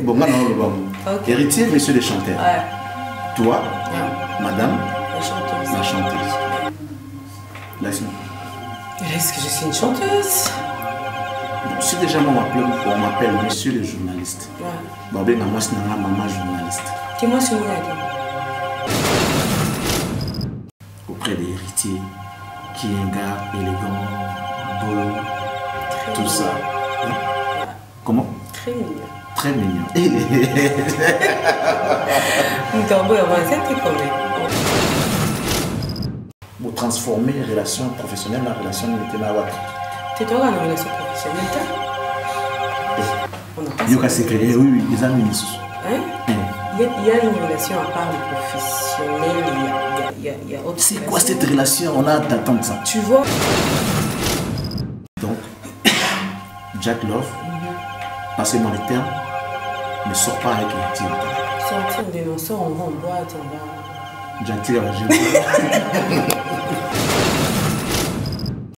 Bon, maintenant, okay. Héritier, monsieur le chanteur. Ouais. Toi, madame, la chanteuse. La chanteuse. Laisse-moi. Est-ce que je suis une chanteuse? Bon, si déjà on m'appelle monsieur le journaliste. Ouais. Bon, ben, moi, c'est maman journaliste. Dis-moi ce nom-là. Auprès des héritiers, qui est un gars élégant, beau, tout ça. Hein? Comment? Très mignon. Très mignon. Vous transformez relation professionnelle en relation militaire. Tu dois avoir une relation professionnelle. Il y a oui, les amis. Hein? Il y a une relation à part le professionnel. Il y a autre. C'est quoi cette relation? On a hâte d'attendre ça. Tu vois? Donc, Jack Love, passez-moi le terme, ne sort pas avec les tirs. Sortir des lanceurs, on va en boîte, on va. Gentil à la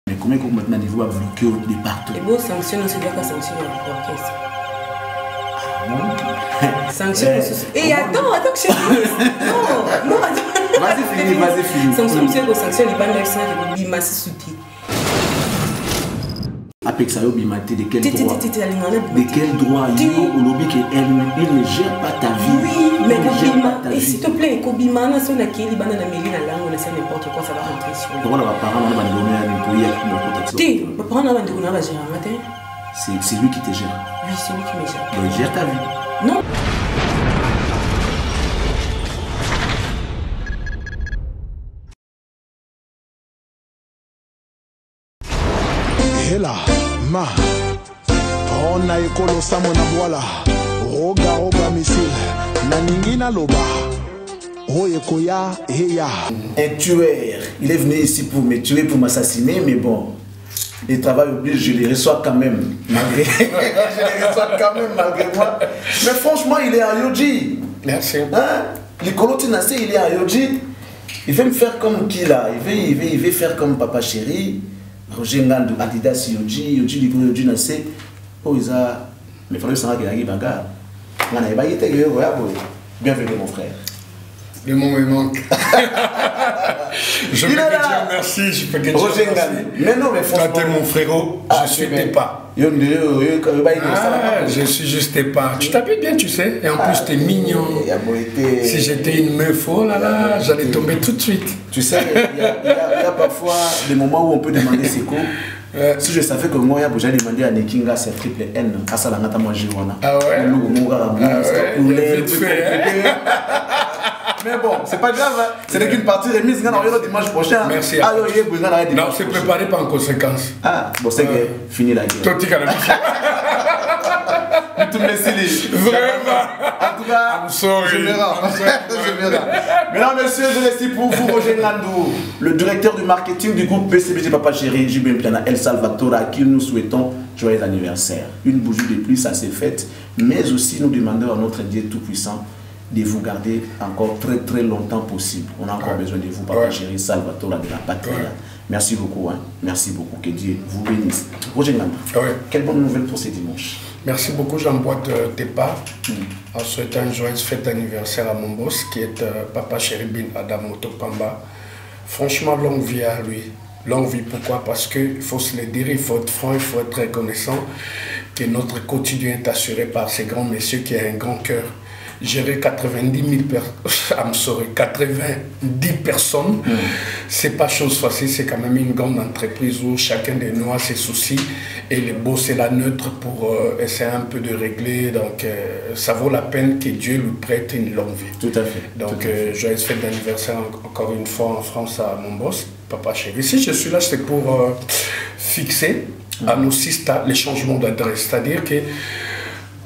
Mais comment maintenant niveau à bloquer au départ? Les beaux sanctions, c'est bien qu'à sanctionner l'orchestre. Sanctions. Et attends que je finisse. Non, vas-y, finis. Sanctions, monsieur, que sanctionne les bandes d'action de Bimassi Souti. Avec ça, de quel droit? De quel droit? Il ne gère pas ta vie. Oui, mais et s'il te plaît, Kobima, on a son acquis, il va dans la mairie, la langue, on essaie n'importe quoi, ça va rentrer sur lui. Pourquoi on va parler, on va donner un employé avec une protection? C'est lui qui te gère. Oui, c'est lui qui me gère. Donc il gère ta vie. Non. Hela, ma, on a écolo samona voilà, roga missile, naningina loba, oyekoya heya. Un tueur, il est venu ici pour me tuer, pour m'assassiner, mais bon, le travail oblige, je les reçois quand même, malgré moi. Mais franchement, il est à Yoji. Merci. Hein? Le Colotinacé, il est à Yoji. Il veut me faire comme qui là? Il veut faire comme Papa Chéri. Roger Ngandou, Adidas, Yoji Nassé. Oh, ils ont. Mais il faut que ça aille bagarre. Bienvenue, mon frère. Le mot me manque. Je peux te dire merci, je peux te dire merci. Mais non, mais franchement. Quand t'es mon frérot, je suis tes pas. Je suis juste tes pas. Tu t'habilles bien, tu sais. Et en plus, t'es mignon. Si j'étais une meuf, oh là là, j'allais tomber tout de suite. Tu sais, il y a parfois des moments où on peut demander c'est quoi. Si je savais que moi, j'allais demander à Nekinga, c'est triple N. À ça, la moi, j'ai ah ouais? Mais bon, c'est pas grave, hein. Ce n'est qu'une partie remise dimanche prochain. Merci. Non, c'est préparé par en conséquence. Ah, bon, c'est fini la guerre. Toi, tu as Vraiment. En tout cas, je verrai. Mesdames, messieurs, je laisse pour vous Roger Ngandou, le directeur du marketing du groupe PCBG Papa Chéri, JB Mpiana El Salvatore, à qui nous souhaitons joyeux anniversaire. Une bougie de plus, ça s'est fait, mais aussi nous demandons à notre Dieu Tout-Puissant de vous garder encore très longtemps possible. On a encore besoin de vous, Papa Chéri Salvatore de la patrie. Merci beaucoup, hein. Merci beaucoup, que Dieu vous bénisse. Roger Ngandou, quelle bonne nouvelle pour ce dimanche? Merci beaucoup, j'emboîte tes pas en souhaitant une joyeuse fête d'anniversaire à mon boss qui est Papa Chéri Bin Adam Motopamba. Franchement, longue vie à lui. Longue vie, pourquoi? Parce qu'il faut se le dire, il faut être franc, il faut être reconnaissant que notre quotidien est assuré par ces grands messieurs qui ont un grand cœur. Gérer 90 personnes, c'est pas chose facile, c'est quand même une grande entreprise où chacun de nous a ses soucis et le boss est la neutre pour essayer un peu de régler, donc ça vaut la peine que Dieu lui prête une longue vie. Tout à fait. Donc joyeuse fête d'anniversaire encore une fois en France à mon boss, Papa Chéri. Si je suis là, c'est pour fixer à nos 6 stades les changements d'adresse, c'est-à-dire que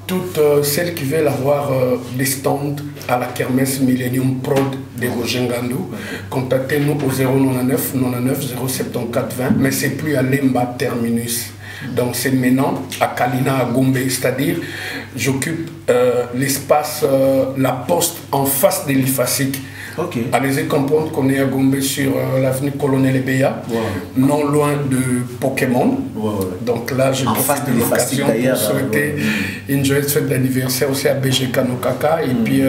toutes celles qui veulent avoir des stands à la kermesse Millennium Prod de Roger Ngandou, contactez-nous au 099 99 074 20, mais c'est plus à Lemba Terminus. Donc c'est maintenant à Kalina à Gombe, c'est-à-dire j'occupe l'espace La Poste en face de l'IFASIC. Okay. Allez-y comprendre qu'on est à Gombe sur l'avenue Colonel Ebeya, non loin de Pokémon. Donc là, je profite de l'occasion pour souhaiter une joyeuse fête d'anniversaire aussi à BG Kanokaka. Et puis,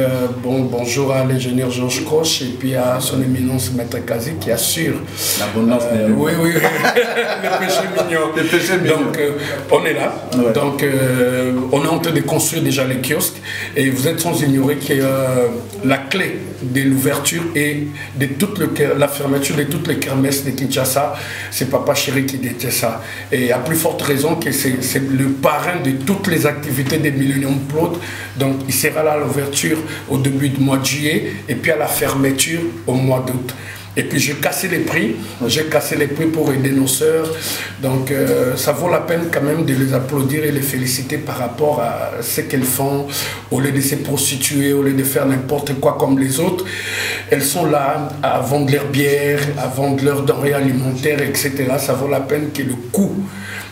bonjour à l'ingénieur Georges Croche et puis à son éminence Maître Kazi qui assure l'abondance. Oui, le péché mignon. Donc, on est là. Donc, on est en train de construire déjà les kiosques. Et vous êtes sans ignorer que la clé de l'ouverture et de toute la fermeture de toutes les kermesses de Kinshasa, c'est Papa Chéri qui détient ça. Et à plus forte raison que c'est le parrain de toutes les activités des Millennium Plot. Donc il sera là à l'ouverture au début du mois de juillet et puis à la fermeture au mois d'août. Et puis j'ai cassé les prix pour aider nos sœurs. Donc ça vaut la peine quand même de les applaudir et les féliciter par rapport à ce qu'elles font. Au lieu de se prostituer, au lieu de faire n'importe quoi comme les autres, elles sont là à vendre leur bière, à vendre leurs denrées alimentaires, etc. Ça vaut la peine que le coût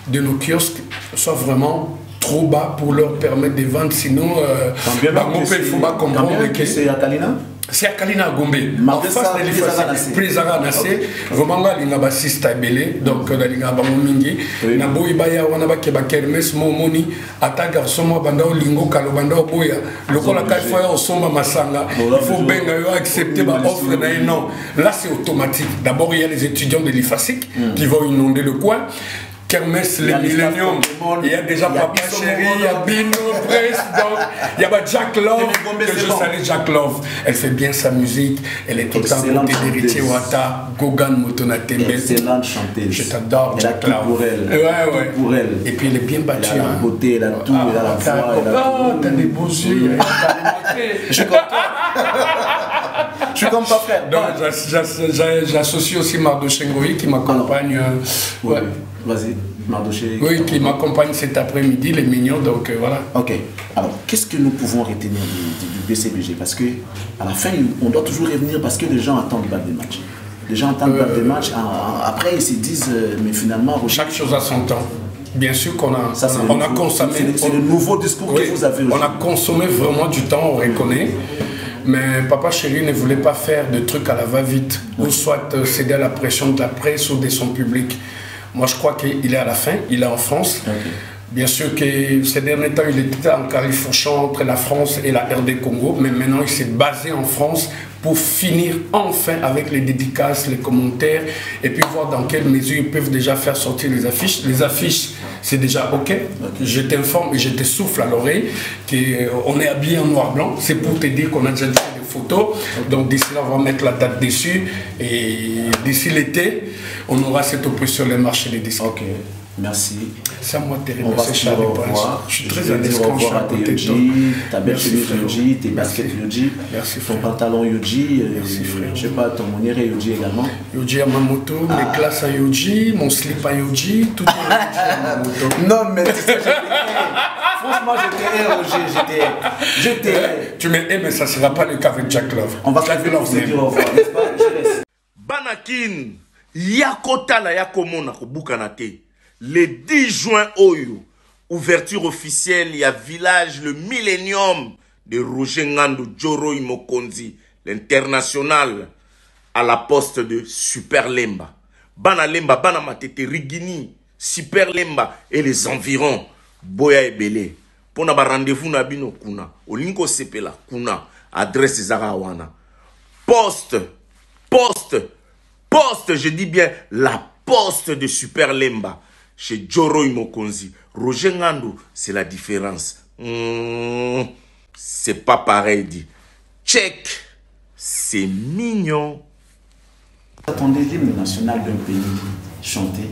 de nos kiosques soit vraiment trop bas pour leur permettre de vendre. Sinon, il faut pas comprendre que c'est à Kalina. C'est à Kalina Gombe. En face de l'effacé, Prézara Nassé, vraiment, il y a un assist à Belé, donc il y a un mingi. Il y a un boïbaya, on a un kermès, momoni, atta garçon, banda lingo, kalo banda boya. Le col à 4 fois au sommet masanga. Il faut bien accepter l'offre d'un non. Là, c'est automatique. D'abord, il y a les étudiants de l'IFASIC qui vont inonder le coin. Kermesse, les Millennium, il y a déjà Papa Chéri, il y a Bino, Press, donc il y a Jack Love, que je salue Jack Love. Elle fait bien sa musique, elle est tout en beauté d'Héritier Wata, Gogan Motonatembe. Excellente chanteuse. Je t'adore, Jack Love. Pour elle. Pour elle. Et puis elle est bien battue. Elle a la beauté, elle a tout, elle a la voix. Oh, t'as des beaux yeux. Je suis comme toi. Je suis comme pas frère. J'associe aussi Mardoché Ngoï qui m'accompagne. Vas-y, Mardoché. Oui, qui m'accompagne cet après-midi, les mignons, donc voilà. Ok. Alors, qu'est-ce que nous pouvons retenir du BCBG? Parce que à la fin, on doit toujours revenir parce que les gens attendent le bac des matchs. Les gens attendent le bac des matchs. Après, ils se disent, mais finalement... Chaque chose a son temps. Bien sûr qu'on a, consommé... C'est le nouveau discours que vous avez aujourd'hui. On a consommé vraiment du temps, on reconnaît. Mais Papa Chéri ne voulait pas faire de trucs à la va-vite, ou soit céder à la pression de la presse ou de son public. Moi, je crois qu'il est à la fin, il est en France. Bien sûr que ces derniers temps, il était en califourchon entre la France et la RD Congo, mais maintenant, il s'est basé en France pour finir enfin avec les dédicaces, les commentaires, et puis voir dans quelle mesure ils peuvent déjà faire sortir les affiches. Les affiches, c'est déjà OK. Je t'informe et je te souffle à l'oreille qu'on est habillé en noir-blanc. C'est pour te dire qu'on a déjà fait des photos. Donc d'ici là, on va mettre la date dessus. Et d'ici l'été, on aura cette oppression sur les marchés des disques. OK. Merci. C'est à moi de te remercier, Charles Prince. Je suis très à l'aise quand je suis à côté de toi. Ta belle chemise Yoji, tes baskets Yoji, ton pantalon Yoji, je sais pas, ton monnière Yoji également. Yoji à ma moto, mes classes à Yoji, mon slip à Yoji, tout est à ma moto. Non, mais tu sais, franchement, j'étais. Tu m'aimes, mais ça ne sera pas le cas avec Jack Love. On va faire le dire au revoir, n'est-ce pas? Je laisse. Banakin, Yakota la Yakomona, Bukanate. Le 10 juin, Oyo, ouverture officielle, il y a village, le Millennium de Roger Ngandou, Joro Imokonzi, l'international, à la poste de Super Lemba. Bana Lemba, Bana Matete, Rigini, Super Lemba et les environs, Boya et Belé. Pour un rendez-vous, Nabino Kuna, Olinko Sepela, Kuna, adresse Zarawana. Poste, je dis bien la poste de Super Lemba. Chez Joro Imokonzi, Roger Ngandou, c'est la différence. C'est pas pareil, dit. Check, c'est mignon. Attendez l'hymne national d'un pays chanté,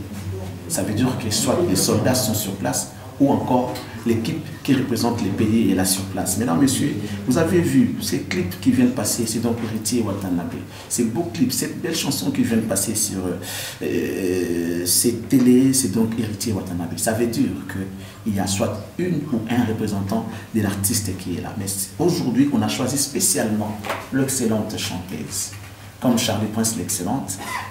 ça veut dire que soit les soldats sont sur place ou encore l'équipe qui représente les pays est là sur place. Mesdames, messieurs, vous avez vu ces clips qui viennent passer, c'est donc Héritier Watanabe. Ces beaux clips, cette belle chanson qui vient de passer sur ces télés, c'est donc Héritier Watanabe. Ça veut dire qu'il y a soit une ou un représentant de l'artiste qui est là. Mais aujourd'hui, on a choisi spécialement l'excellente chanteuse, comme Charlie Prince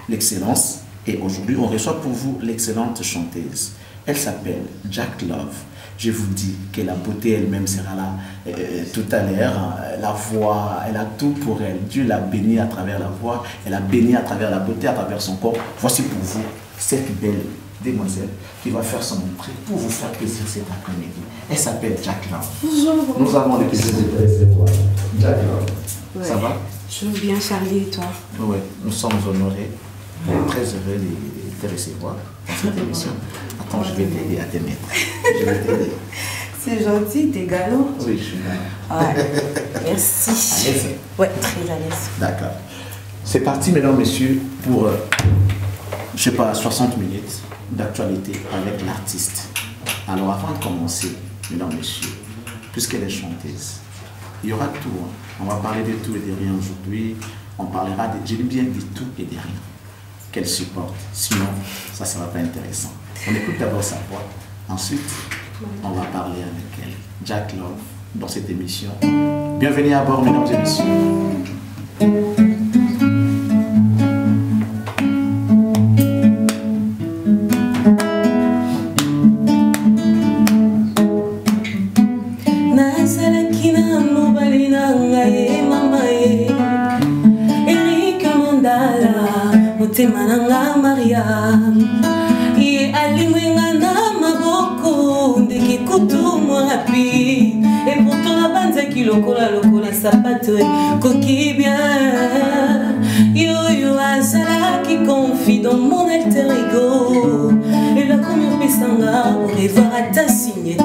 l'excellence. Et aujourd'hui, on reçoit pour vous l'excellente chanteuse. Elle s'appelle Jack Love. Je vous dis que la beauté elle-même sera là tout à l'heure. La voix, elle a tout pour elle. Dieu l'a bénie à travers la voix, elle a béni à travers la beauté, à travers son corps. Voici pour vous cette belle demoiselle qui va faire son entrée pour vous faire plaisir cet après-midi. Elle s'appelle Jack Love. Bonjour. Nous avons le plaisir de te recevoir. Jack Love. Ouais. Ça va? Je veux bien, Charlie, et toi? Oui, nous sommes honorés, très heureux de te recevoir dans cette émission. Attends, je vais t'aider à te mettre. Je vais t'aider. C'est gentil, t'es galant. Oui, je suis là. Ouais. Merci. À l'aise. Ouais, très à l'aise. D'accord. C'est parti, mesdames, messieurs, pour, je sais pas, 60 minutes d'actualité avec l'artiste. Alors, avant de commencer, mesdames, messieurs, puisqu'elle est chanteuse, il y aura tout. Hein. On va parler de tout et de rien aujourd'hui. On parlera de, je dis bien de tout et de rien qu'elle supporte. Sinon, ça ne sera pas intéressant. On écoute d'abord sa voix. Ensuite, on va parler avec elle. Jack Love, dans cette émission. Bienvenue à bord, mesdames et messieurs. Mananga Maria ye alingwenga na maboko ndeki kutu mwapi et pourtant la banza ki lokola sapato koki bien yo azala qui confie dans mon alter ego et la comme pesanga au revoir à ta signete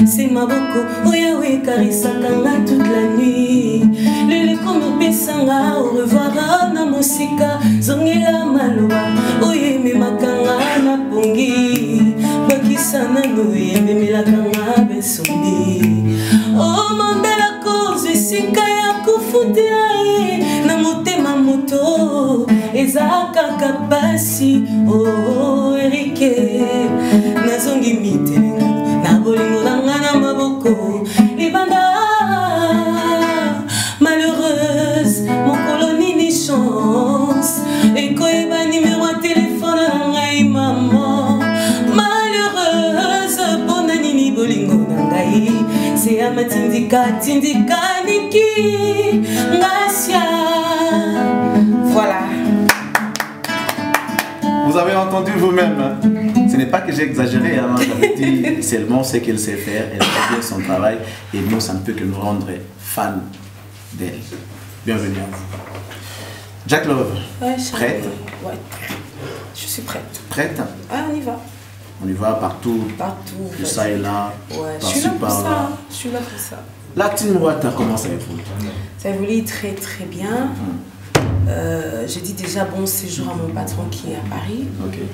c'est maboko oyawe karisa kanga toute la nuit le comme pesanga au revoir na musika zongela maloba oyeme makanga na pongi bakisana noyeme milakanga besombi oh mandela cause sika ya kufutila na motema moto ezaka kapasi oh erike nazongi mitelenga na bolingo nanga na maboko libanda malheureuse mon colonie ni chance et koeba numéro de téléphone nangai maman malheureuse bona nini bolingo nangai c'est à matindika niki ngasia. Voilà. Vous avez entendu vous-même. Hein? Ce n'est pas que j'ai exagéré, hein? J'avais dit seulement ce qu'elle sait faire, elle fait bien son travail et nous, ça ne peut que nous rendre fans d'elle. Bienvenue à vous. Jack Love, Ouais, prête? Ouais, je suis prête. Prête? Ah, on y va. On y va partout. Partout. De ça et là. Ouais, je suis là pour ça. Je suis là pour ça. La team Wata, comment ça évolue? Ça évolue très très bien. J'ai dit déjà bon séjour à mon patron qui est à Paris. Okay.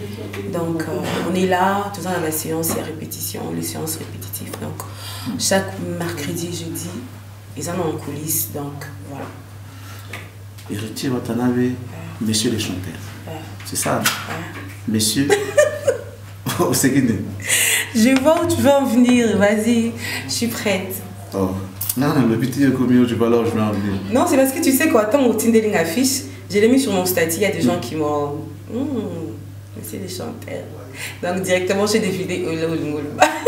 Donc on est là, tout le temps dans la séance et répétition, les séances répétitives. Donc chaque mercredi, jeudi, ils en ont en coulisses. Donc voilà. Héritier Watanabe, messieurs les chanteurs. C'est ça? Messieurs. Je vois où tu veux en venir, vas-y, je suis prête. Oh. Non, le petit commis, tu vois là où je veux en venir. Non, c'est parce que tu sais quoi, tant au Tindeling affiche, je l'ai mis sur mon statut, il y a des gens qui m'ont. C'est des chanteurs. Donc directement, j'ai des vidéos.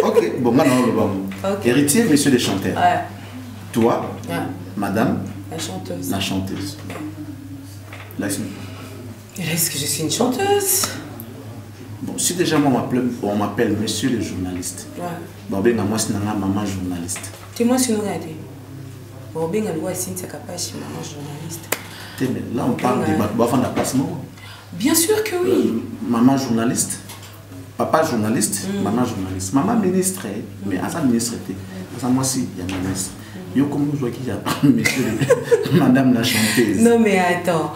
Ok, bon, maintenant, le bon. Okay. Héritier, messieurs les chanteurs. Ouais. Toi, ouais. Madame. La chanteuse. La chanteuse. Est-ce que je suis une chanteuse? Bon, si déjà moi on m'appelle monsieur le journaliste. Ouais. Bon, ben moi c'est maman journaliste. Tu moi si nous regardons. Bon, ben on voit si c'est capable de maman journaliste. Là on parle de placement. Bien sûr que oui. Maman journaliste. Papa journaliste, maman journaliste. Maman ministre, mais à sa ministre à moi si il y a ministre. Yo comme je vois qu'il y a monsieur madame la chanteuse. Non mais attends.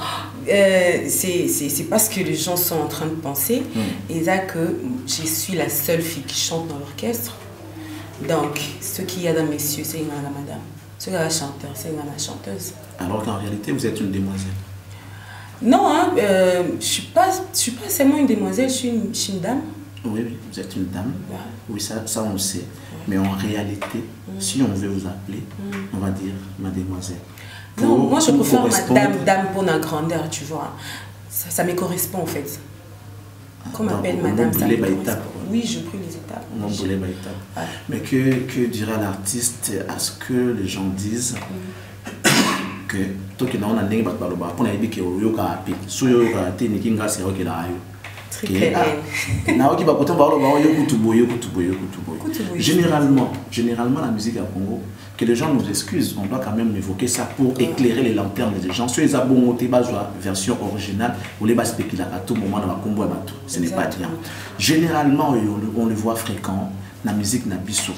C'est parce que les gens sont en train de penser et là que je suis la seule fille qui chante dans l'orchestre. Donc, ce qu'il y a dans messieurs, c'est la madame. Ce qu'il y a la chanteur, c'est la chanteuse. Alors qu'en réalité, vous êtes une demoiselle. Non, hein, je ne suis pas seulement une demoiselle, je suis une dame. Oui, oui, vous êtes une dame. Ouais. Oui, ça on le sait. Ouais. Mais en réalité, si on veut vous appeler, on va dire mademoiselle. Non, moi je préfère madame pour la grandeur, tu vois. Ça me correspond en fait. Qu'on m'appelle madame. Oui, je brûle les étapes. Mais que dira l'artiste à ce que les gens disent que toi qui n'as pas de baloba pour aller que yo ka pi so yo ka te ni kinga se ok la yo na ok ba koto baloba yo kutuboyo. Généralement la musique à Congo, que les gens nous excusent, on doit quand même évoquer ça pour éclairer les lanternes des gens. Si les abonnés version originale, on les va spéculer à tout moment dans la combo et tout. Ce n'est pas bien. Généralement, on le voit fréquent, la musique n'a biso.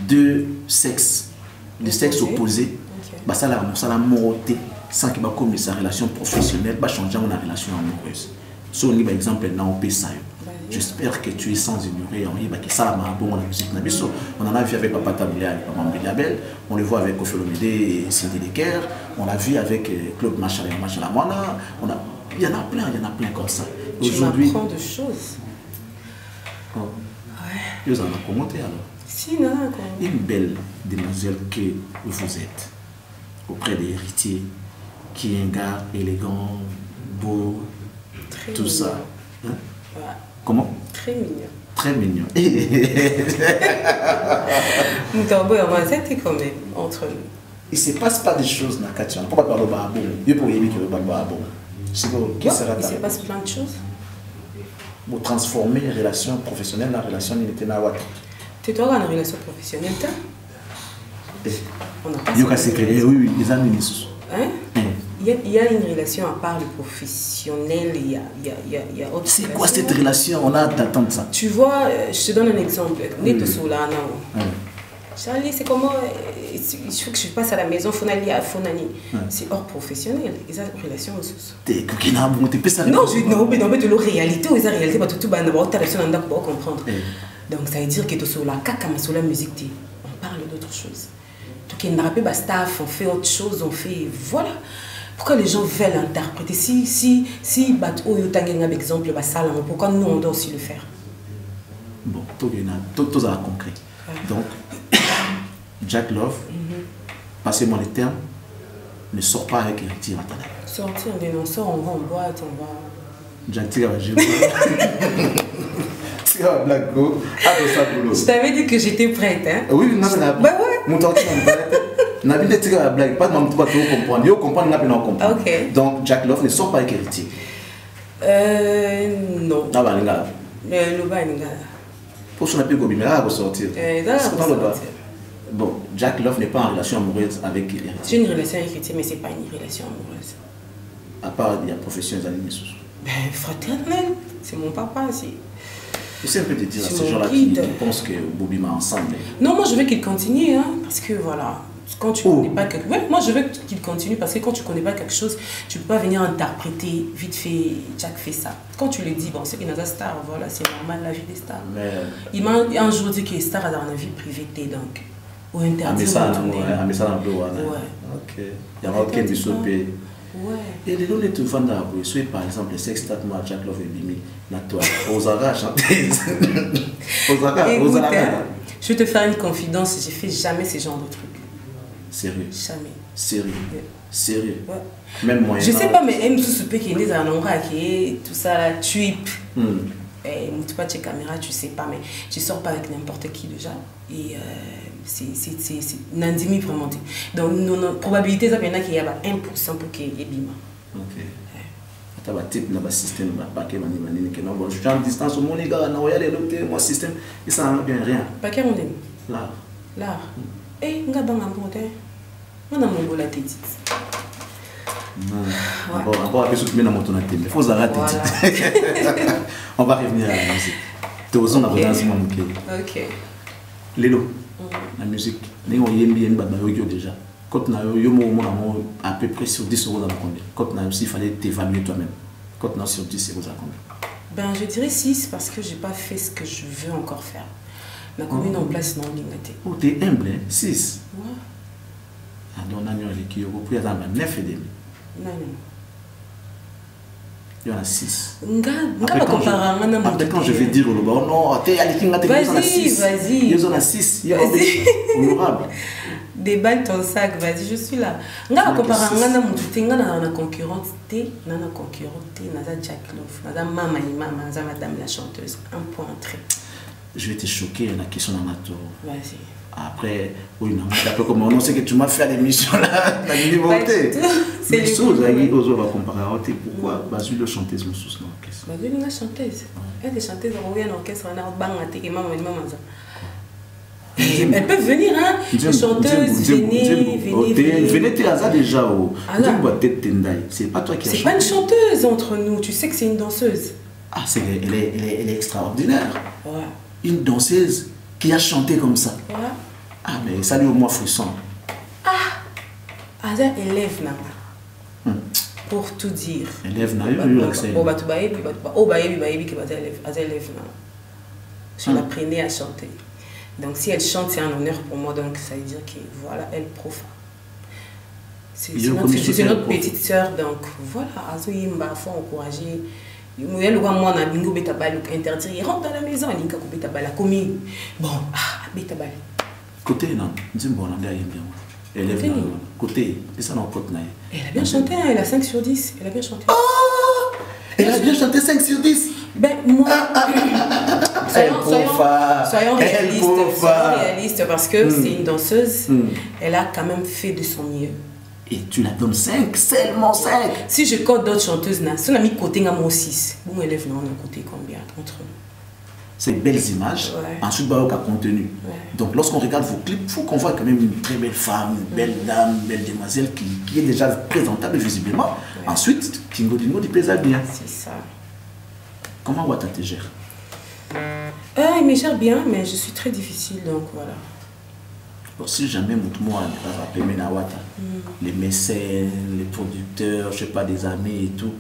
Deux sexes, des sexes opposés, bah ça la moroté, sans qu'il y ait sa relation professionnelle, bah changer la relation amoureuse. Si on lit par exemple dans le pays, j'espère que tu es sans ignorer ça bon la musique on en a vu avec Papa Tablia et Papa Mbeliabel, on le voit avec Ophelomede et Cindy Decker, on l'a vu avec Claude Machalamwana, il y en a plein comme ça. Aujourd'hui, tu m'apprends de choses. Vous en avez commenté alors. Si, non, une belle demoiselle que vous êtes auprès des héritiers, qui est un gars élégant, beau, très tout mignon. Ça. Hein? Ouais. Comment? Très mignon. Très mignon. C'était quand même entre nous. Il ne se passe pas des choses dans Katia. Pourquoi parler au babou? Il faut y aller au babou. Il se passe plein de choses. Pour transformer une relation professionnelle en relation d'unité. Tu dois avoir une relation professionnelle, on n'a pas oui, les amis. Hein? Il y a une relation à part le professionnel, il y a autre. C'est quoi cette relation? On a d'attendre ça. Tu vois, je te donne un exemple. Charlie, c'est comment il faut que je passe à la maison, Fonali à Fonani. C'est hors professionnel. Ils ont une relation aussi. Non, mais de la réalité, ils ont une réalité, tout le comprendre. Donc ça veut dire que sur la musique, on parle d'autre chose. Donc il n'y a pas de staff, on fait autre chose, on fait. Voilà. Pourquoi les gens veulent interpréter? Si par exemple, pourquoi nous on doit aussi le faire? Bon, tout ça concret. Donc, Jack Love, passez-moi les termes, ne sort pas avec Héritier Matana. Sortir, on sort, on va en boîte, on va. Jack tire à Je t'avais dit que j'étais prête, hein? Oui, non, mais bah ouais. Mon temps, on a bien tiré la blague, pas de mon tour comprendre. Il faut comprendre, on a comprendre. Ok. Donc, Jack Love ne sort pas avec Héritier. Non. Ah, bah, les gars. Le bas, les gars. Pour ce qu'on a pu gober, mais là, il va sortir. Bon, Jack Love n'est pas en relation amoureuse avec Héritier. J'ai une relation avec Héritier, mais ce n'est pas une relation amoureuse. À part, il y a profession des animés. Fraternel, c'est mon papa aussi. Tu sais un peu te dire à ces gens-là qui pensent que Bobby m'a ensemble. Non, moi je veux qu'il continue, hein, parce que voilà, quand tu connais pas quelque chose, ouais, moi je veux qu'il continue parce que quand tu connais pas quelque chose, tu peux pas venir interpréter vite fait, Jack fait ça. Quand tu le dis, bon, c'est qu'il a des stars, voilà, c'est normal la vie des stars. Mais... Il m'a un jour dit que les stars dans la vie privée, donc, ou interdit. Ça dans le dos, ouais. Ok. Il y a aucun bisopé. Ouais. Et les gens te vendent à vous, par exemple, le sexe traitement à Jack Love et Bimi, la toi, Ozara chanter. Je vais te faire une confidence, j'ai fait jamais ce genre de truc. Sérieux? Jamais. Sérieux? Ouais. Sérieux? Ouais. Même moi. Je sais pas, mais M sous qui est né dans l'endroit qui est tout ça, la tuip. Et tu pas tes caméras, tu sais pas, mais tu sors pas avec n'importe qui déjà. Et c'est Nandimi vraiment. Donc, la probabilité, ça qu'il y a 1% pour qu'il y ait bima. Ok. Tu as un type de système, je suis en distance, mon gars, mon système, et ça n'a bien rien. Pas qu'à mon aime. L'art. L'art. Eh, on a bon amour, on a mon beau la tête. Encore un peu soutenu dans mon tonalité, mais il faut arrêter. On va revenir à la musique. Tu as besoin d'avoir un Ok. Lélo, la musique, nous avons déjà. Quand on a à peu près sur 10 euros dans le combien? Quand on a aussi, il fallait t'évaluer toi-même. Quand on a sur 10 euros dans le combien? Ben, je dirais 6 parce que je n'ai pas fait ce que je veux encore faire. Ma commune en place, non, l'ingate. Oh, t'es humble, 6? Ouais. Ah, donc, on a qui ont repris à 9 et demi. Non. Il y en a 6. Après, quand je vais dire au Loba, oh non, t'es allé qui vas-y. Il y en a 6. Il y en a honorable. déballe ton sac, vas-y, je suis là. Nga compara ngana mututé ngana na concurrente, nana concurrente, naza Jack Love, naza mama et mama, naza madame la chanteuse. Un point entrée. Je vais te choquer la question dans Nato. Vas-y. Après, oui, non, un peu comme on sait que tu m'as fait l'émission là, la liberté. C'est les choses, on va comparer. Pourquoi Basile chanteuse le sous l'orchestre? Basile est chanteuse. Elle est chanteuse, on revient en orchestre, on a bang et maman et maman. Elles peuvent venir, hein? Les chanteuses, venez Théraza déjà au. C'est pas toi qui as chanté. C'est pas une chanteuse entre nous, tu sais que c'est une danseuse. Ah, elle est extraordinaire. Ouais. Une danseuse qui a chanté comme ça. Ouais. Ah, mais ça lui au moins frisson. Ah! Aza élève n'a pour tout dire. Élève n'a eu l'accès. Oh, bah, tu vas élève n'a. Je l'apprenais à chanter. Donc si elle chante, c'est un honneur pour moi. Donc ça veut dire que voilà, elle prof. C'est notre petite sœur. Donc voilà, Azouyimba, faut encourager. Il y a le moi na bingo betabal interdire. Il rentre dans la maison, il y a betabal la commune. Bon, betabal. Côté non, dis bon, on a bien. Elle est côté, et ça dans côté. Elle a bien chanté, elle a 5 sur 10. Elle a bien chanté. Oh, elle a bien chanté 5 sur 10. Ben moi. Soyons réalistes parce que c'est une danseuse, elle a quand même fait de son mieux. Et tu la donnes 5, seulement 5. Si je compte d'autres chanteuses, si on a mis côté à mon 6, bon élève, on a côté combien entre nous? C'est belles images, ensuite bah, aucun contenu. Donc lorsqu'on regarde vos clips, il faut qu'on voit quand même une très belle femme, une belle dame, une belle demoiselle qui est déjà présentable visiblement. Ensuite, Kingo Dingo dit plaisir bien. C'est ça. Comment Wata te gère? Il me gère bien, mais je suis très difficile, donc voilà. Bon, si jamais moi ne pas appeler Menawata, les mécènes, les producteurs, je sais pas, des amis et tout,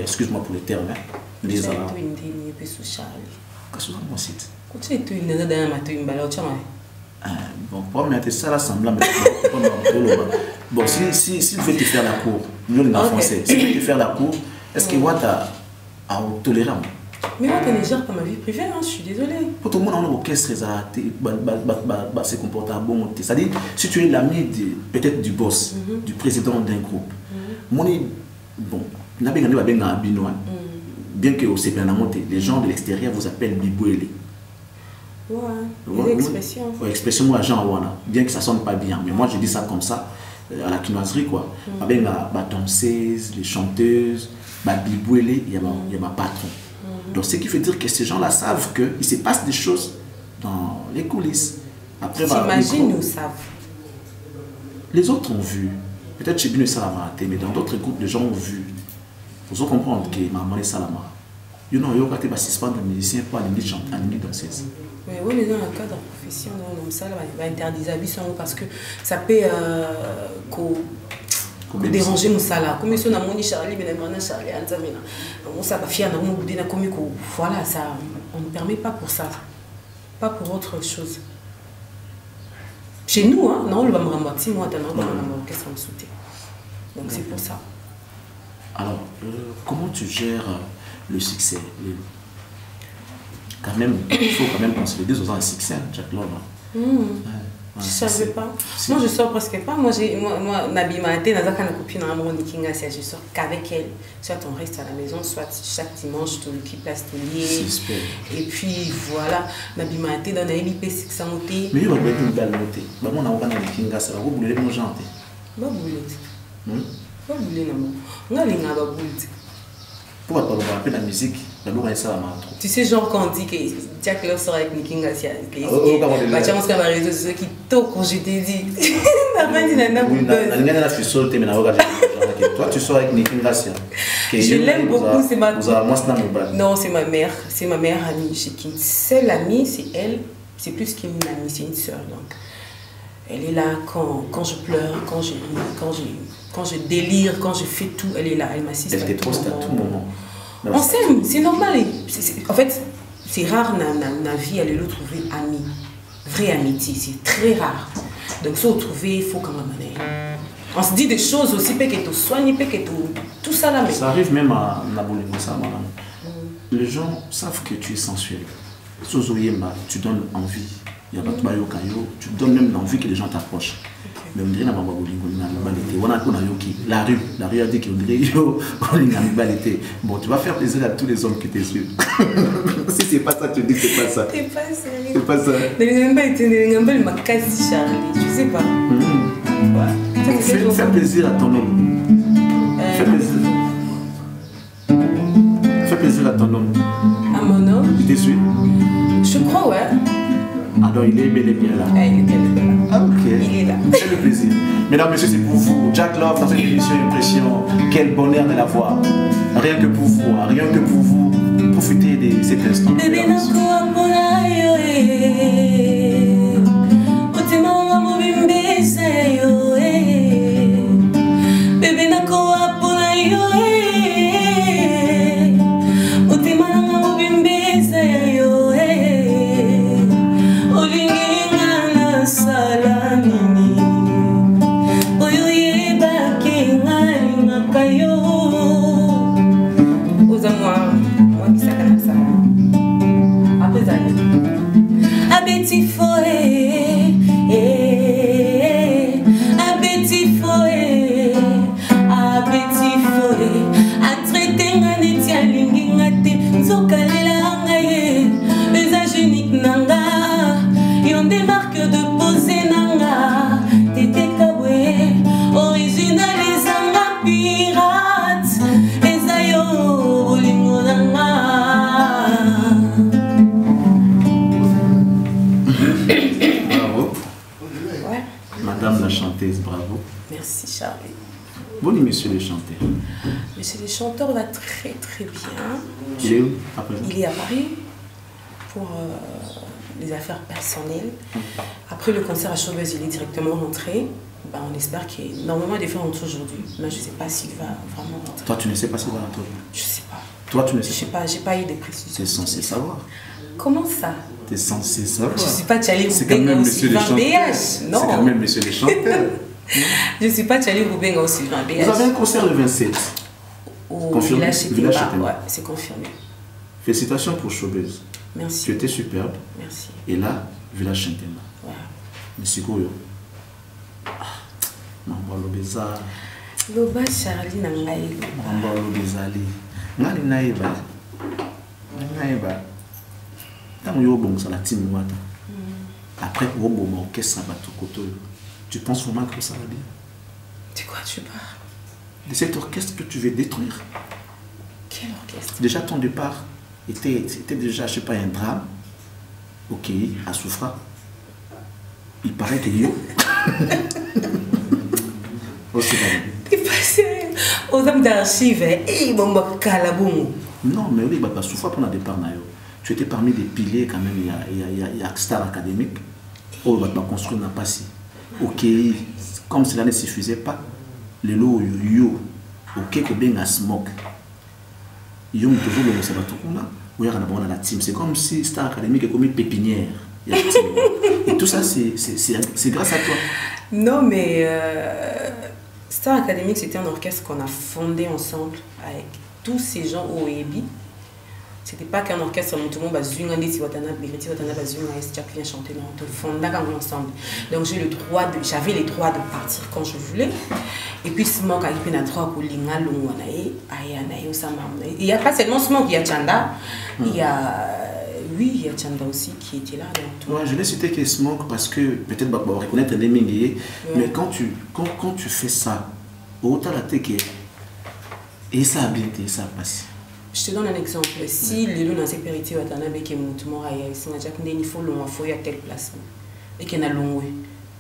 excuse-moi pour les termes, les arabes. Bon, pour moi, c'est ça l'assemblée. Bon, si vous faites faire la cour, nous les Français, si vous faites faire la cour, est-ce que Wata a tolérant? Mais moi, tu ne gères pas ma vie privée, hein, je suis désolée. Pour tout le monde, on a orchestre, c'est comportable bon. C'est-à-dire, si tu es l'ami peut-être du boss, du président d'un groupe, bon, bien que au CPNAMOTE, les gens de l'extérieur vous appellent Bibouélé. Ouais, des expressions. Ouais, expression, moi, Jean Awana, bien que ça sonne pas bien, mais moi je dis ça comme ça, à la quinoiserie, quoi. Avec ma danseuse, les chanteuses, Bibouélé, il y a ma patron. Donc, ce qui veut dire que ces gens-là savent qu'il se passe des choses dans les coulisses. T'imagines, nous savent. Les autres ont vu. Peut-être chez Bino Salama, mais dans d'autres groupes, les gens ont vu. Il faut comprendre que Maman est Salama. Il y a des assistants de musiciens pour animer danseuse. Mais oui, mais dans le cadre de profession, ça va interdire parce que ça peut déranger mon salaire. Comme si on a mon Charlie, mais on Charlie, on ça va fier dans mon boudin comme voilà, ça, on ne permet pas pour ça, pas pour autre chose. Chez nous, hein, non, on va me rembourser, moi, on va qu'est-ce qu'on me soutient. Donc c'est pour ça. Alors, comment tu gères le succès? Quand même, il faut quand même consolider aux un succès, Jack Love. Je ne savais pas. Moi, je sors presque pas. Moi, Nabi Maté, Nazaka copine à mon Nikinga, je sors qu'avec elle. Soit on reste à la maison, soit chaque dimanche, tout le qui place tout lié. Et puis voilà, Nabi Maté dans la LIP 600 moté. Mais il va mettre une belle moté. Bah, moi, on a un Nikinga, ça va vous bouler mon janté. Bah, bouler. Bah, bouler, non. On a les gars, bah, bouler. Pourquoi pas on appelle la musique? Tu sais, genre quand on dit que Jack Love sera avec Nicky Ngassia, tu as un réseau social qui toque quand je t'ai dit. Toi, tu sors avec Nicky Ngassia. Je l'aime beaucoup, c'est ma non, c'est ma mère. C'est ma meilleure amie. J'ai une seule amie, c'est elle. C'est plus qu'une amie, c'est une soeur. Donc, elle est là quand je pleure, quand je délire, quand je fais tout, elle est là. Elle m'assiste à tout moment. On s'aime, c'est normal. En fait, c'est rare dans la vie aller le trouver ami. Vraie amitié, c'est très rare. Donc, se retrouver, il faut quand même aller. On se dit des choses aussi, peut que tu soignes, peut que tout ça là. Mais... Ça arrive même à Naboulé, ça, madame. Les gens savent que tu es sensuel. Tu donnes envie Il y a pas de tu donnes même l'envie que les gens t'approchent. Mais on dirait que la rue a dit qu'on dirait bon, tu vas faire plaisir à tous les hommes qui te suivent. Si c'est pas ça, tu dis que c'est pas ça. C'est pas ça. C'est pas ça. Tu sais pas. Fais plaisir à ton homme. Fais plaisir à ton homme. À mon homme? Il te suit? Je crois, ouais. Ah non, il est bel et bien là. Ah, il est bien là. Ah ok. Il est là. C'est le plaisir. Mesdames, messieurs, c'est pour vous. Jack Love dans cette émission Impression. Quel bonheur de la voir. Rien que pour vous, hein. Rien que pour vous. Profitez de cet instant. Madame la chanteuse, bravo. Merci Charlie. Bon, monsieur le chanteur. Monsieur le chanteur va très très bien. Il est où à présent? Il est à Paris pour les affaires personnelles. Après le concert à Showbiz, il est directement rentré. Ben, on espère qu'il normalement il devait rentrer aujourd'hui, mais je ne sais pas s'il va vraiment rentrer. Toi, tu ne sais pas s'il va rentrer? Je ne sais pas. Toi, tu ne sais pas. J'ai pas eu de précision. Tu es censé savoir. Comment ça? Tu es censé savoir. Je ne suis pas Tchali Roubenga au Sylvain BH. Non. C'est quand même monsieur le chanteur. Je ne suis pas Tchali Roubenga au Sylvain BH. Vous avez un concert le 27. Au Village Chétéba. Ouais, c'est confirmé. Félicitations pour Showbiz. Merci. Tu étais superbe. Merci. Et là, Village Chétéba. Ouais. Merci Koyo. Mamba Lobeza. Loba Charlie Nangaï. Mamba Lobezali. Ngali Naïba. Naïba. Tant yo bon ça la team Wata. Après au bon orchestre Bato Koto. Tu penses vraiment que ça va bien? De quoi tu parles? De cet orchestre que tu veux détruire. Quel orchestre? Déjà ton départ était déjà, je sais pas, un drame. Ok, à Soufra. Il paraît que yo. T'es passé aux hommes d'archives et bon calabou. Non, mais oui, bah Soufra pour le départ nayo. Tu étais parmi des piliers quand même. Il y a Star Académique. Oh, bah construire n'a pas si. Ok, comme cela ne suffisait pas, les lots yo, ok, que bien à smoke. Yo, toujours le monsieur Batoukuna, où il y a la team. C'est comme si Star Académique est comme une pépinière. Et tout ça, c'est grâce à toi. Non, mais Star Académique, c'était un orchestre qu'on a fondé ensemble avec tous ces gens au EBI. C'était pas qu'un orchestre, tout le monde va zunga, si watana, si watana, va zunga, et Jack vient chanter, non, on te fonda ensemble. Donc j'avais les droits de partir quand je voulais. Et puis Smoke a eu un droit pour l'inga, l'ongwanae, ayanae, osamamnae. Il n'y a pas seulement Smoke, il y a Chanda, il y a. Oui, il y a Chanda aussi qui était là. Ouais, je l'ai cité que Smoke parce que peut-être on va reconnaître les minguiers, mais quand tu fais ça, autant la tête et ça a bien été, ça a passé. Je te donne un exemple. Si les gens dans cette période qui il faut à telle place et qu'il y a long,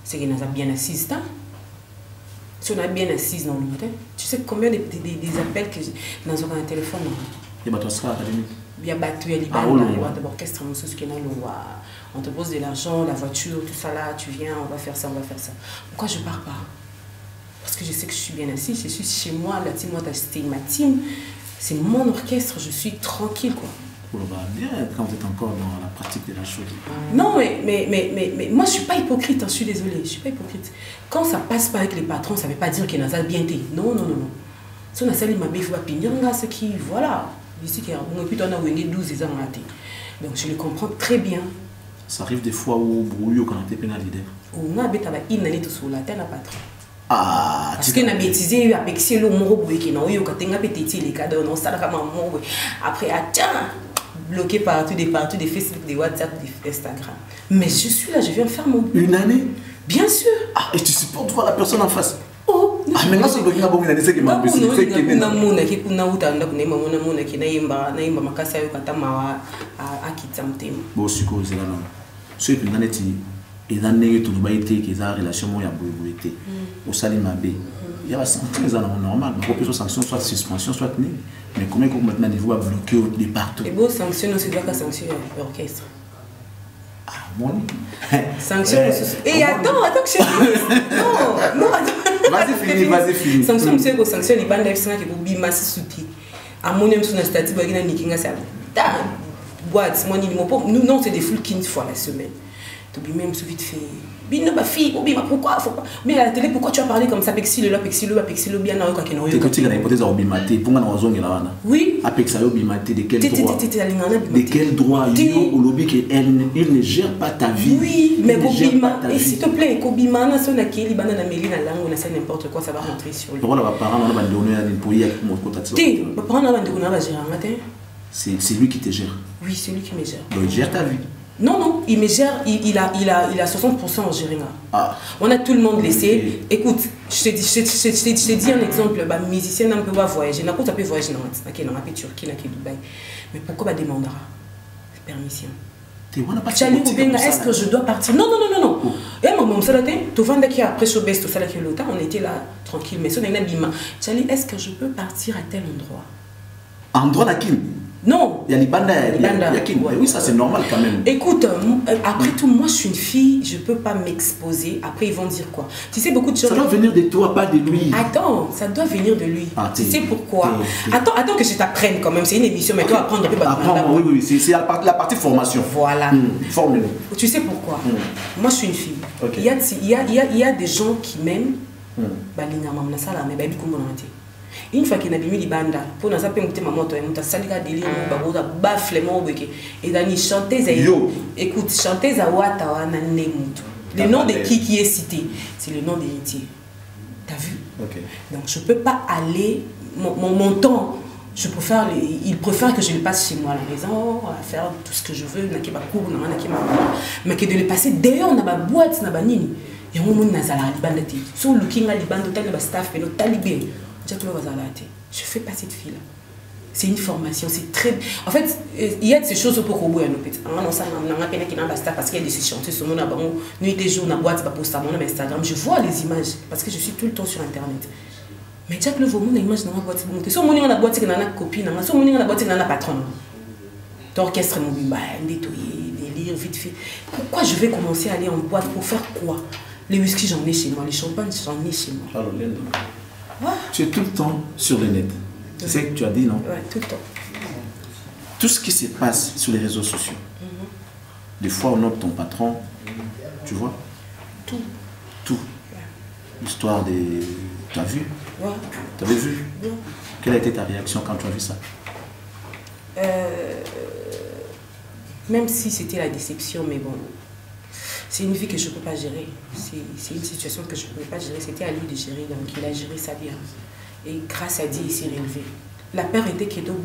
c'est qu'il y a bien assise. Si on a bien assise dans le matin, tu sais combien des appels que dans un téléphone. Il y a Star Académique. Il y a Batou, il y a Liban, il y a l'orchestre, on te pose de l'argent, la voiture, tout ça là, tu viens, on va faire ça, on va faire ça. Pourquoi je pars pas? Parce que je sais que je suis bien assise, je suis chez moi, la team, c'était ma team. C'est mon orchestre, je suis tranquille quoi. Bien quand vous êtes encore dans la pratique de la chose. Non, mais moi je suis pas hypocrite, je suis désolée, je suis pas hypocrite. Quand ça passe pas avec les patrons, ça veut pas dire qu'il y a bien été. Non. Si on a sali ma bif va pignon, ce qui, voilà. Ici, et puis on a 12 ans. Donc je le comprends très bien. Ça arrive des fois où brouillot quand tu es pénal leader. On a une année tout sur la terre, patron. Ah, parce que na bêtisé avec si le mot qui n'a eu aucun petit les cadeaux non ça comme un après tiens bloqué partout des Facebook, des WhatsApp, des Instagram. Mais je suis là, je viens faire mon une année. Bien sûr. Ah, et tu supportes voir la personne en face. Oh. Ah, mais là c'est bloqué na bonne année c'est que m'a baissé c'est que na mona qui kuna utanda kuna mona qui na yimba makasa yo kata mawa a kitamtem. Bon siko c'est là non. Ce que na neti et dans les tout le été qui a relation moi ya boyauté au salim mabé il y a sanction les normal mais pour sanction soit suspension soit ni mais comment maintenant niveau à bloquer de partout et bon sanction c'est doit que sanction l'orchestre ah moi sanction et attends que je non vas-y fini sanction c'est que sanction les bandes FC qui pour bima souti à mon même sur la statut ba na nikinga ça boîte moi ni nous non c'est des full 15 fois la semaine. Tu même vite fait. Bino ma fille, pourquoi faut pas. Mais à la télé pourquoi tu as parlé comme ça pexilo bien na ko keno yo. Tu as hypothèse obimate pour ngana wazongi la wana. Oui. Apexa obimate de quel droit? De quel droit yo au lobby que elle ne gère pas ta vie. Oui, mais Kobima et s'il te plaît Kobima na sona keli bana na meli na langue na c'est n'importe quoi ça va rentrer sur lui. Pourquoi les parents na ba donner à pour y mon côté ça. Ti, les parents na ba ndeko ba gérer matin. C'est lui qui te gère. Oui, c'est lui qui me gère. Donc il gère ta vie. Non, il me gère, il a 60% en gérant. Ah. On a tout le monde laissé. Écoute, je te dis un exemple, bah, musicien n'a pas voyager, n'a pas voyager dans la Turquie, dans Dubaï. Mais pourquoi bah demandera permission? Est-ce que je dois partir? Non. Et moi, tu vas après Showbest, tout ça, on était là tranquille, mais si on a une bima. Charlie, est-ce que je peux partir à tel endroit? Endroit d'Akim? Non. Il y a les bandes. Oui, ça c'est normal quand même. Écoute, après tout, moi je suis une fille, je ne peux pas m'exposer. Après, ils vont dire quoi? Tu sais, beaucoup de choses. Ça doit venir de toi, pas de lui. Attends, ça doit venir de lui. Ah, tu sais pourquoi? Attends que je t'apprenne quand même. C'est une émission, mais toi, apprendre un peu. Apprendre, oui, c'est la partie formation. Voilà. Formule. Tu sais pourquoi? Moi je suis une fille. Okay. Il y a des gens qui m'aiment. Une fois qu'il a mis les bandes, pour nous appeler mon moto, on a salika délire, on a baflé mon weke. Et dans les chanteuses, écoute, chanteuse à Ouattara, le nom de qui est cité, c'est le nom de métier. T'as vu? Okay. Donc je ne peux pas aller, mon temps, il préfère que je le passe chez moi à la maison, à faire tout ce que je veux, mais que de le passer dehors, on a une boîte, on a une nini. Et on a une bande, sur le looking à la bande, on a un staff, on a talibé. Je fais pas cette fille-là. C'est une formation, c'est très... En fait, il y a ces choses pour qu'on bouille. Parce qu'il y a des chanteuses sur mon nuit et jour, on a boîte, on poste mon Instagram. Je vois les images parce que je suis tout le temps sur Internet. Mais Jack le vaut mon image dans la boîte. Si on a boîte, on a une copine, si on a boîte, on a un patron. L'orchestre mobile, nettoyer, délire, vite fait. Pourquoi je vais commencer à aller en boîte pour faire quoi? Les whisky, j'en ai chez moi. Les champagnes, j'en ai chez moi. Tu es tout le temps sur le net. C'est ce que tu as dit, non? Oui, tout le temps. Tout ce qui se passe sur les réseaux sociaux. Des fois, on note ton patron. Tu vois? Tout. L'histoire des... Tu as vu? Ouais. Tu avais vu? Ouais. Quelle a été ta réaction quand tu as vu ça? Même si c'était la déception, mais bon... C'est une vie que je ne peux pas gérer. C'est une situation que je ne peux pas gérer. C'était à lui de gérer, donc il a géré ça bien. Et grâce à Dieu, il s'est relevé. La peur était qu'il y ait d'autres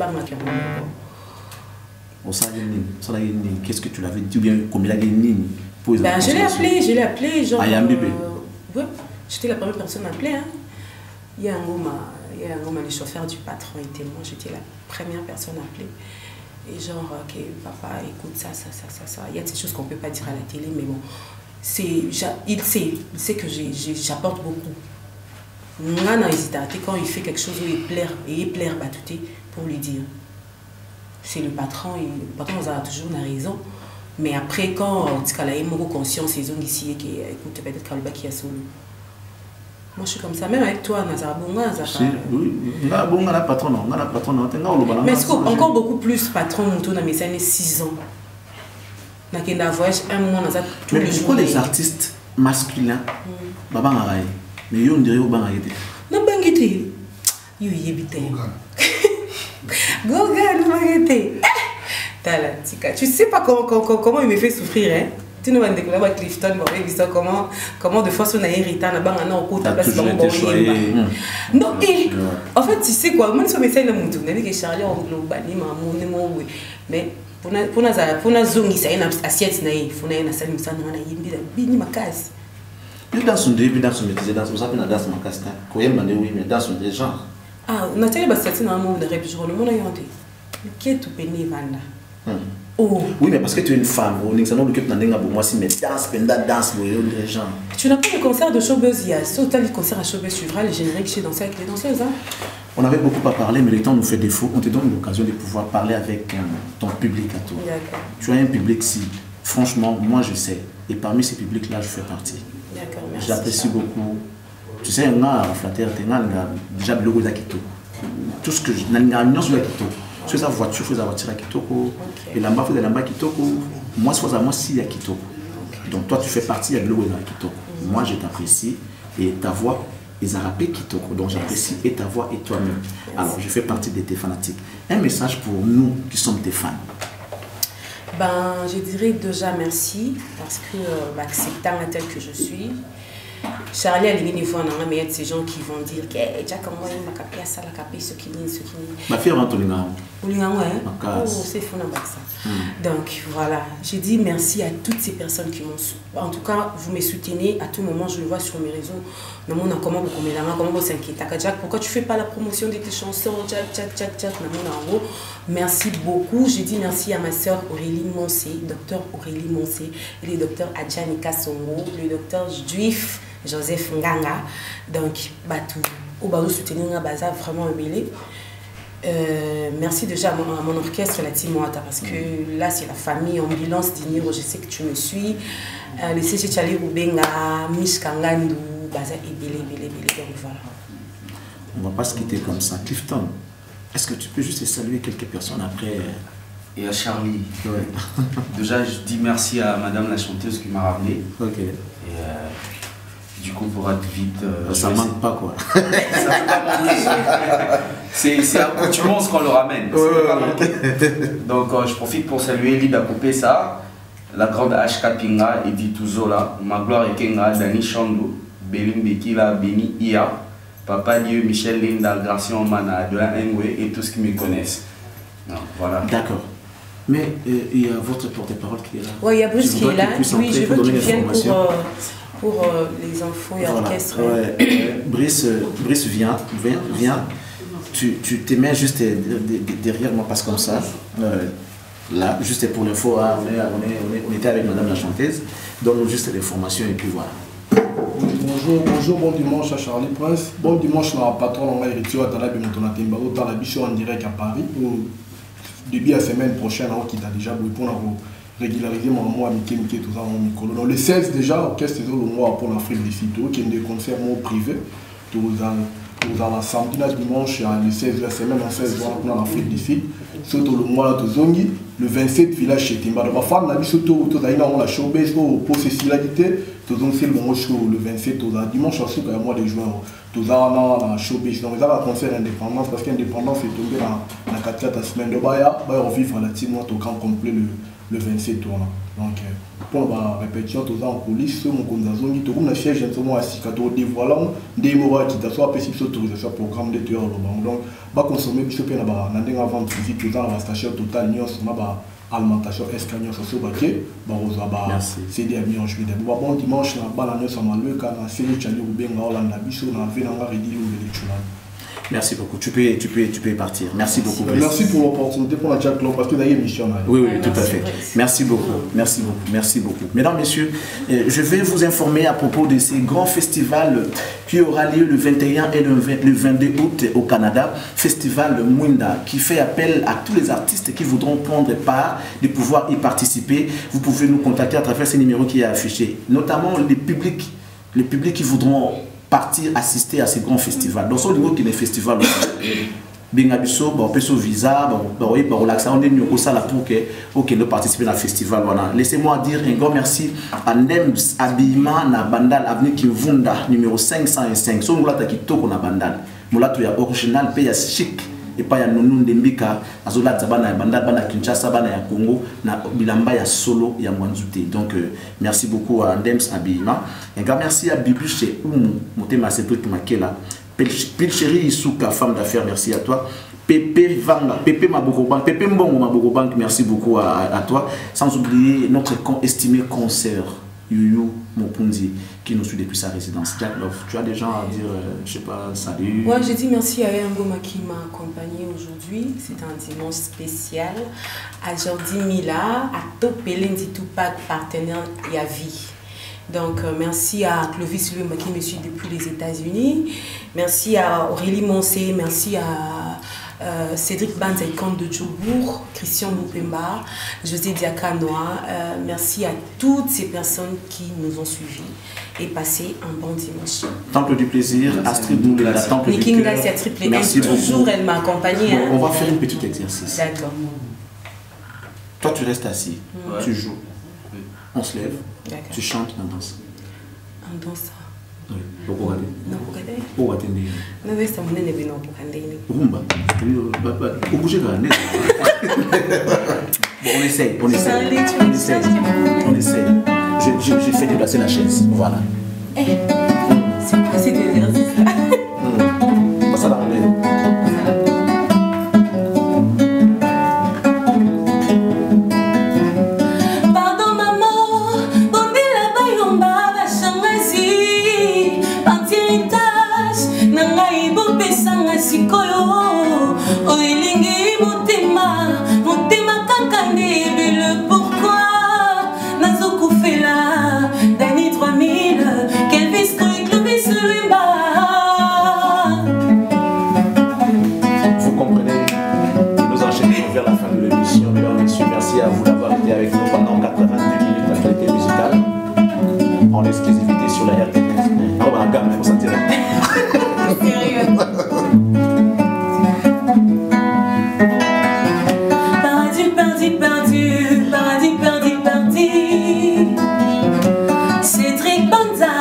qu'est-ce que tu l'avais dit? Ou bien comme il a gagné? Je l'ai appelé. Genre, ouais, j'étais la première personne à appeler. Hein. Il y a un homme, le chauffeur du patron et témoin. J'étais la première personne à appeler. Et genre, ok, papa, écoute ça. Il y a des choses qu'on ne peut pas dire à la télé, mais bon, il sait que j'apporte beaucoup. On a hésité quand il fait quelque chose où il plaire, pour lui dire. C'est le patron on a toujours une raison. Mais après, quand tu as une conscience, ils ont ici, écoute, peut-être qu'il y a qui a solo. Moi je suis comme ça, même avec toi, Nazara Bonga, mais est-ce encore beaucoup plus patron, mais ça n'est 6 ans. On a un voyage, un mois, tous les jours. Pourquoi les artistes masculins, mais ils ont dit au banc arrêté? Non, banguité. Il y a bité. Goga, nous arrêté. Tu sais pas comment il me fait souffrir, hein? Tu nous vas découvrir avec Clifton, comment de fois on a irrité, on a non, et en fait, tu sais quoi, moi je me suis dit que Charlie mais pour na zongi ça une assiette na il faut na salim ça na yimbi bini makazi. Dans son début, dans son métier, dans son sapin, dans son macasta, quand il m'a dit oui, mais dans son genre. Ah, on a tellement basé dans un monde de répétition, le monde a yonté. Qui est tout pénible là? Oh. Oui, mais parce que tu es une femme, on est le cap n'endenga pour moi si mais danse les gens. Tu n'as pas le concert de showbuzz, il y a sauté le concert à showbuzz, tu verras le générique chez danser avec les danseuses. Hein? On avait beaucoup à parler, mais le temps nous fait défaut. On te donne l'occasion de pouvoir parler avec ton public à toi. Tu as un public si, franchement, moi je sais, et parmi ces publics-là, je fais partie. D'accord, merci. J'apprécie beaucoup. Tu sais, on a flatteur, déjà le logo d'Akito. Tout ce que je n'ai pas sur Akito. Tu fais sa voiture, tu fais sa voiture à Kitoko. Et là-bas, tu fais là-bas à Kitoko. Moi, je fais à moi si à Kitoko. Donc, toi, tu fais partie de l'eau dans Kitoko. Moi, je t'apprécie. Et ta voix, ils ont rappelé Kitoko. Donc, j'apprécie et ta voix et toi-même. Alors, je fais partie de tes fanatiques. Un message pour nous qui sommes tes fans. Ben, je dirais déjà merci. Parce que, acceptant tel que je suis. Charlie a une fois dans la ces gens qui vont dire que déjà comment il m'a capé à ça la capé ce qui nie. Ma fille rentre au Lingao. Au Lingao, hein. Oh, c'est fou dans ça. Donc voilà, j'ai dit merci à toutes ces personnes qui m'ont soutenu. En tout cas, vous me soutenez à tout moment, je le vois sur mes réseaux. Mais moi, comment vous s'inquiétez? Pourquoi tu fais pas la promotion de tes chansons? Merci beaucoup. J'ai dit merci à ma soeur Aurélie Moncé, docteur Aurélie Moncé, et le docteur Adjani Kassongo, le docteur juif Joseph Nganga. Donc, au bas soutenir un bazar vraiment humilé. Merci déjà à mon orchestre, la Team Moata, parce que là, c'est la famille, ambulance d'Iniro, je sais que tu me suis. Le CG Chali Rubenga, Mishkangandu, bazar et Bélé. Donc voilà. On ne va pas se quitter comme ça. Clifton, est-ce que tu peux juste saluer quelques personnes après? Et à Charlie. Ouais. Déjà, je dis merci à madame la chanteuse qui m'a ramené. Ok. Et du coup, pour être vite. Ça ne manque pas quoi. Ça ne peut pas manquer. C'est accoutumance qu'on le ramène. Donc, je profite pour saluer Lida Kopesa, la grande HK Pinga, Edith Tuzola, Magloire Ekenga, Dani Chando, Belim Bekila, Beni Ia, Papa Dieu, Michel Linda, Garcia Omana, de la Ngwe et tous qui me connaissent. Non, voilà. D'accord. Mais il y a votre porte-parole qui est là. Oui, il y a Bruce qui est là. Oui, je veux qu'il vienne pour les infos et orchestres. Ouais. Brice, viens. Tu te mets juste derrière moi, passe comme ça. Là, juste pour l'info, hein, on était avec madame la chanteuse. Donne-nous juste l'information et puis voilà. Bonjour, bon dimanche à Charlie Prince. Bon dimanche à patron de héritier à Talabi Motonatimba, dans la bichon en direct à Paris. Début de la semaine prochaine, on quitte déjà pour régulariser mon mois Mickey tout ça mon micro. Donc le 16 déjà, orchestre le mois pour l'Afrique des Fito, qui est des concerts privés. Tout dans samedi, dimanche, le 16 de la semaine, on fait dans l'Afrique du Sud. Surtout le mois de Zongi, le 27 village chez Timba. Donc, on a surtout la showbase pour ces siladités. Tout le 27 dimanche, c'est le mois de juin. Tout la showbase. Donc, on a un concert indépendance parce qu'indépendance est tombé dans la 4 semaines de Baya. On vivre la team au camp complet le 27 tournant. Donc, pour la répétition, tout ça en coulisses, mon condamnation, tout le monde siège justement à Sikato, dévoilant des mots qui t'assoient, possible autorisation programme de tueurs. Donc, va consommer, puis on a avant de visite, tout ça, la station totale, on a alimentation, escalier, sur ce baquet, c'est des amis en juillet. Bon dimanche, on a balance en le cas, on a fait le challenge ou bien on a biso, on a fait un rédit ou le challenge. Merci beaucoup. Tu peux partir. Merci beaucoup. Merci pour l'opportunité pour la Jack Club parce que d'ailleurs émission. Oui, tout à fait. Merci beaucoup. Merci beaucoup. Mesdames, messieurs, je vais vous informer à propos de ces grands festivals qui aura lieu le 21 et le 22 août au Canada. Festival Mwinda qui fait appel à tous les artistes qui voudront prendre part, de pouvoir y participer. Vous pouvez nous contacter à travers ce numéro qui est affiché. Notamment les publics qui voudront partir assister à ces grands festivals. Dans ce niveau qui est festival, Bingabiso, on peut son visa, on est ça pour que nous participions à un festival. Laissez-moi dire un grand merci à Nems Abima na Bandal avenue Kimvunda numéro 505. So nous là qui toko na Bandal. Nous là tu es original, pays chic. et pas ya Nonou Ndembika azola zabana ya banda bana Kinshasa bana ya Congo na bilamba ya solo ya Mwanzute. Donc merci beaucoup à Ndems Abima. Un grand merci à Bibu chez Oumou Motema Cédric Makela. Pilchéri Isuka, femme d'affaires, merci à toi. Pépé Vanga, Pépé Mabokobank, Pépé Mbongo Mabokobank, merci beaucoup à toi. Sans oublier notre estimé concert, Youyou Mopundi, qui nous suit depuis sa résidence. Jack Love, tu as des gens à dire, je sais pas, salut. Moi, je dis merci à Yangoma qui m'a accompagné aujourd'hui. C'est un dimanche spécial. À Jordi Mila, à Topelendi Tupac, partenaire Yavi. Donc, merci à Clovis Luma qui me suit depuis les États-Unis. Merci à Aurélie Moncé, merci à Cédric Banzaïkan de Djobourg, Christian Moupemba, José Diakanoa. Merci à toutes ces personnes qui nous ont suivis et passé un bon dimanche. Temple du plaisir, Astrid Doulé, la Temple du cœur. Merci beaucoup. Toujours, elle m'a accompagnée. On va faire un petit exercice. D'accord. Toi, tu restes assis, tu joues. On se lève, tu chantes, on danse. On danse. Oui, pourquoi regarder? Non, regardez. Pourquoi regarder? Non, mais ça me n'est pas regardé. Rumba. Faut bouger dans la nez. Bon, on essaye. J'ai fait déplacer la chaise. Voilà. C'est quoi cet exercice-là? Ça va aller. Merci à vous d'avoir été avec nous pendant 82 minutes d'actualité musicale en exclusivité sur la RTNS. Ah bah, gamme, il faut sentir. Sérieux. Paradis perdu, perdu, paradis perdu, perdu. Cédric Banza,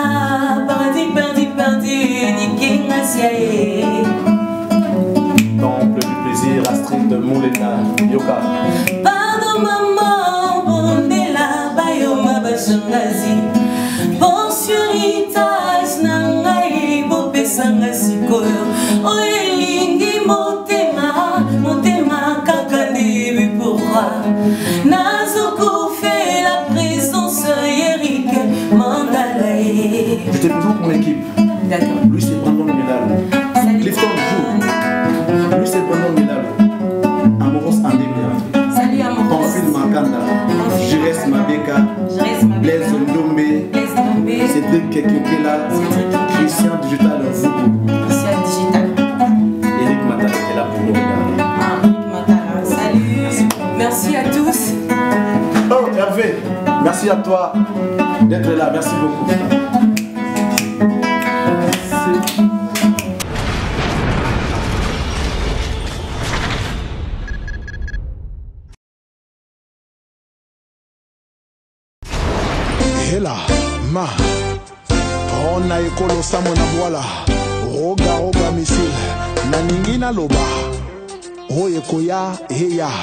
paradis perdu, perdu, Nikenga Siae. Temple du plaisir, Astrid de Moulena, Yoka. Maman, bondela, bayoma, bashangazi. Bon suritas, nangai, bopesanga sikoyo. Oelingi, motema, motema, kakane, pourquoi? Nazoko fait la présence, Eric Mandalae. Je t'ai toujours pour l'équipe. D'accord. Lui, c'est Brandon Milano. Salut. Clifton joue. Lui, c'est Brandon Milano. Amoros Andemia. Salut Amoros. Pamphile Makanda. Jires Mabeka. Blaise Ndombe. Cédric Kekekela. Christian Digital Foubou. Christian Digital. Eric Matala est là pour nous regarder. Eric Matala. Salut. Merci à tous. Oh, Hervé, merci à toi d'être là. Merci beaucoup. Hela, ma, on a ekolo samona boala, roga roga misil, na ningina loba, oye koya, heya.